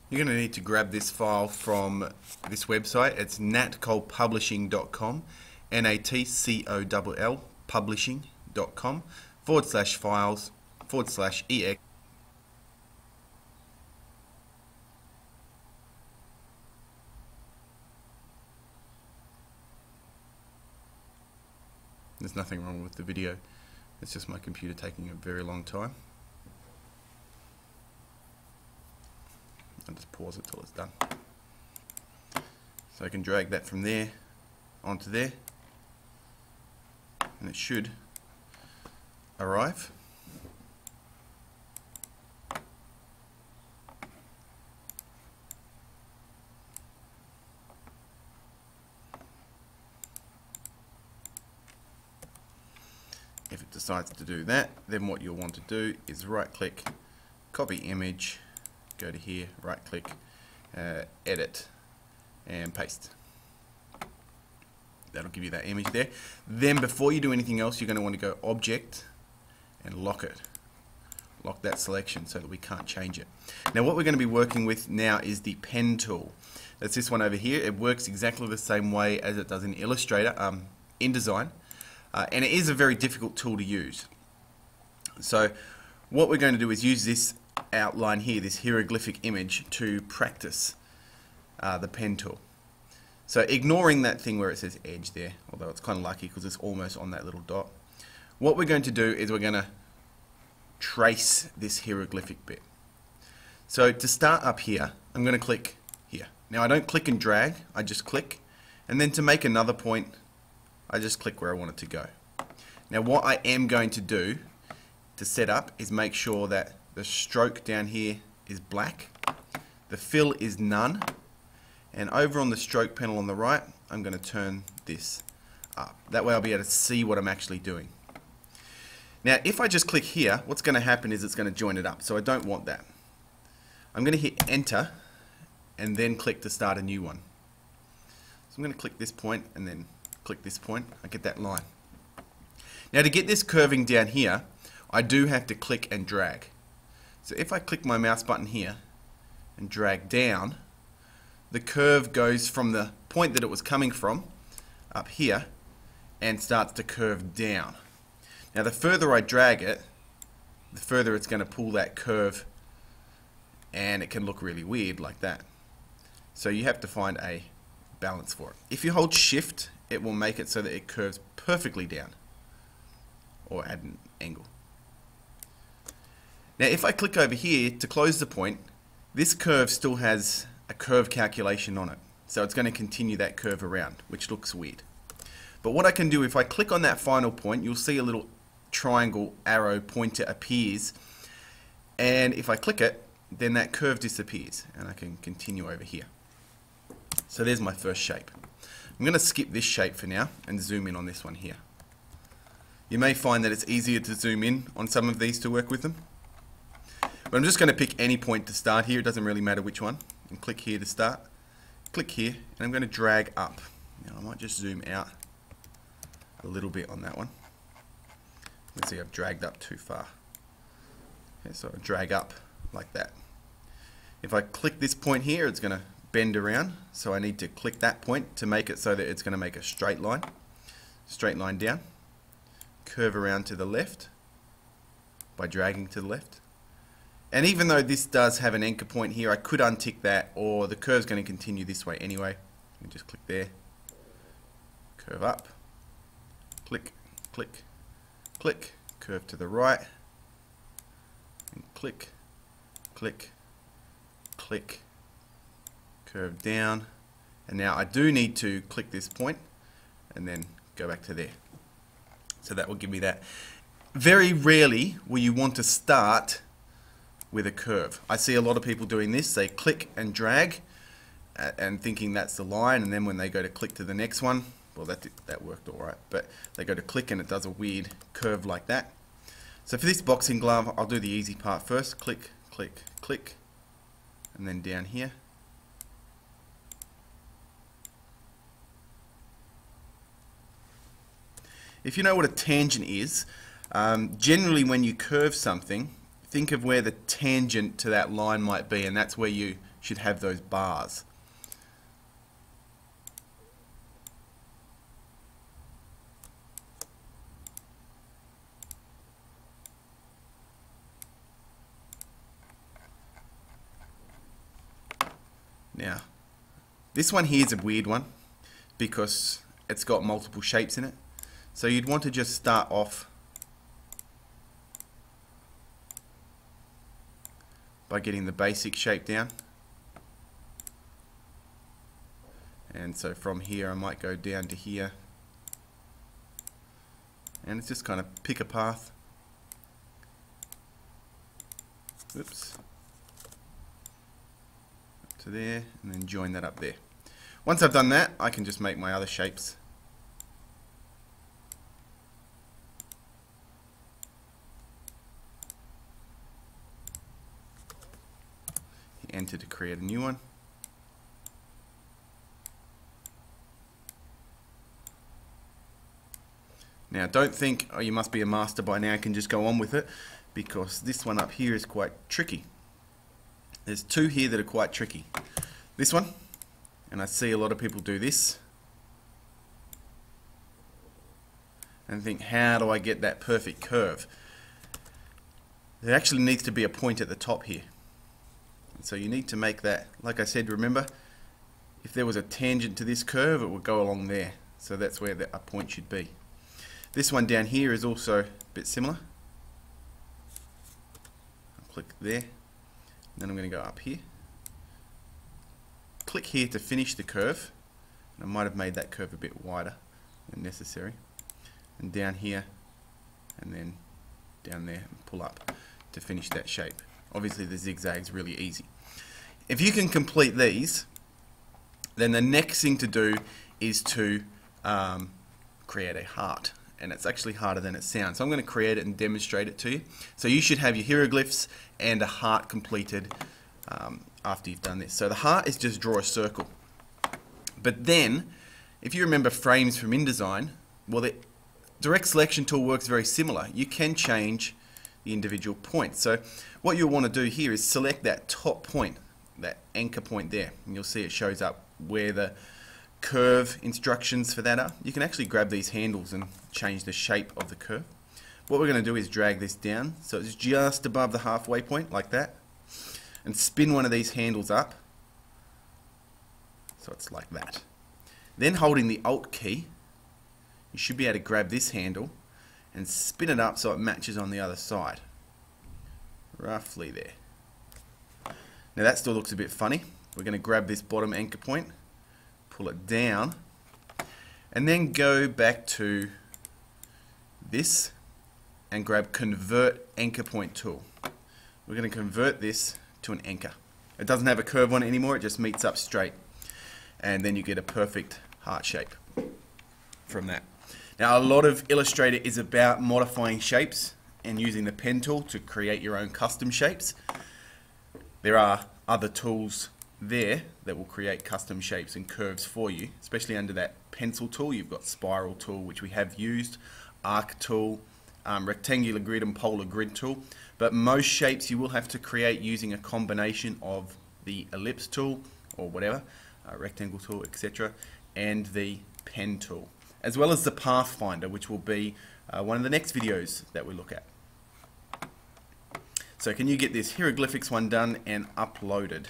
You're going to need to grab this file from this website. It's natcollpublishing.com, NATCOLL publishing.com /files/ex. There's nothing wrong with the video. It's just my computer taking a very long time. I'll just pause it till it's done. So I can drag that from there onto there, and it should arrive. If it decides to do that, then what you'll want to do is right click, copy image, go to here, right click, edit, and paste. That'll give you that image there. Then before you do anything else, you're going to want to go object and lock it. Lock that selection so that we can't change it. Now what we're going to be working with now is the pen tool. That's this one over here. It works exactly the same way as it does in Illustrator, InDesign, and it is a very difficult tool to use. So what we're going to do is use this outline here, this hieroglyphic image, to practice the pen tool. So ignoring that thing where it says edge there, although it's kind of lucky because it's almost on that little dot, what we're going to do is we're going to trace this hieroglyphic bit. So to start up here, I'm going to click here. Now I don't click and drag, I just click, and then to make another point, I just click where I want it to go. Now what I am going to do to set up is make sure that the stroke down here is black, the fill is none, and over on the stroke panel on the right, I'm going to turn this up. That way I'll be able to see what I'm actually doing. Now if I just click here, what's going to happen is it's going to join it up, so I don't want that. I'm going to hit enter and then click to start a new one. So I'm going to click this point and then click this point. I get that line. Now to get this curving down here, I do have to click and drag. So if I click my mouse button here and drag down, the curve goes from the point that it was coming from up here and starts to curve down. Now the further I drag it, the further it's going to pull that curve, and it can look really weird like that. So you have to find a balance for it. If you hold shift, it will make it so that it curves perfectly down or at an angle. Now if I click over here to close the point, this curve still has a curve calculation on it. So it's going to continue that curve around, which looks weird. But what I can do, if I click on that final point, you'll see a little triangle arrow pointer appears. And if I click it, then that curve disappears and I can continue over here. So there's my first shape. I'm going to skip this shape for now and zoom in on this one here. You may find that it's easier to zoom in on some of these to work with them. But I'm just going to pick any point to start here. It doesn't really matter which one. And click here to start. Click here, and I'm going to drag up. Now I might just zoom out a little bit on that one. Let's see, I've dragged up too far. Okay, so I drag up like that. If I click this point here, it's going to bend around. So I need to click that point to make it so that it's going to make a straight line. Straight line down. Curve around to the left by dragging to the left. And even though this does have an anchor point here, I could untick that, or the curve's going to continue this way anyway. You just click there, curve up, click, click, click, curve to the right, and click, click, click, curve down. And now I do need to click this point and then go back to there. So that will give me that. Very rarely will you want to start with a curve. I see a lot of people doing this. They click and drag and thinking that's the line, and then when they go to click to the next one, well, that worked all right, but they go to click and it does a weird curve like that. So for this boxing glove, I'll do the easy part first. Click, click, click, and then down here. If you know what a tangent is, generally when you curve something, think of where the tangent to that line might be, and that's where you should have those bars. Now, this one here is a weird one because it's got multiple shapes in it. So you'd want to just start off by getting the basic shape down. And so from here I might go down to here. And it's just kind of pick a path. Oops. To there, and then join that up there. Once I've done that, I can just make my other shapes. Enter to create a new one. Now don't think, oh, you must be a master by now, I can just go on with it, because this one up here is quite tricky. There's two here that are quite tricky. This one, and I see a lot of people do this, and think, how do I get that perfect curve? There actually needs to be a point at the top here. And so you need to make that, like I said, remember, if there was a tangent to this curve, it would go along there. So that's where a point should be. This one down here is also a bit similar. I'll click there. Then I'm going to go up here. Click here to finish the curve. And I might have made that curve a bit wider than necessary. And down here, and then down there, and pull up to finish that shape. Obviously the zigzag's really easy. If you can complete these, then the next thing to do is to create a heart. And it's actually harder than it sounds. So I'm going to create it and demonstrate it to you. So you should have your hieroglyphs and a heart completed after you've done this. So the heart is just draw a circle. But then, if you remember frames from InDesign, well, the direct selection tool works very similar. You can change the individual points. So what you'll want to do here is select that top point, that anchor point there. And you'll see it shows up where the curve instructions for that are. You can actually grab these handles and change the shape of the curve. What we're going to do is drag this down so it's just above the halfway point, like that, and spin one of these handles up so it's like that. Then holding the Alt key, you should be able to grab this handle and spin it up so it matches on the other side, roughly there. Now that still looks a bit funny. We're going to grab this bottom anchor point, pull it down, and then go back to this and grab Convert Anchor Point tool. We're going to convert this to an anchor. It doesn't have a curve on it anymore, it just meets up straight. And then you get a perfect heart shape from that. Now a lot of Illustrator is about modifying shapes and using the pen tool to create your own custom shapes. There are other tools there that will create custom shapes and curves for you, especially under that pencil tool. You've got spiral tool, which we have used, arc tool, rectangular grid and polar grid tool, but most shapes you will have to create using a combination of the ellipse tool or whatever, rectangle tool, etc., and the pen tool, as well as the pathfinder, which will be one of the next videos that we look at. So can you get this hieroglyphics one done and uploaded?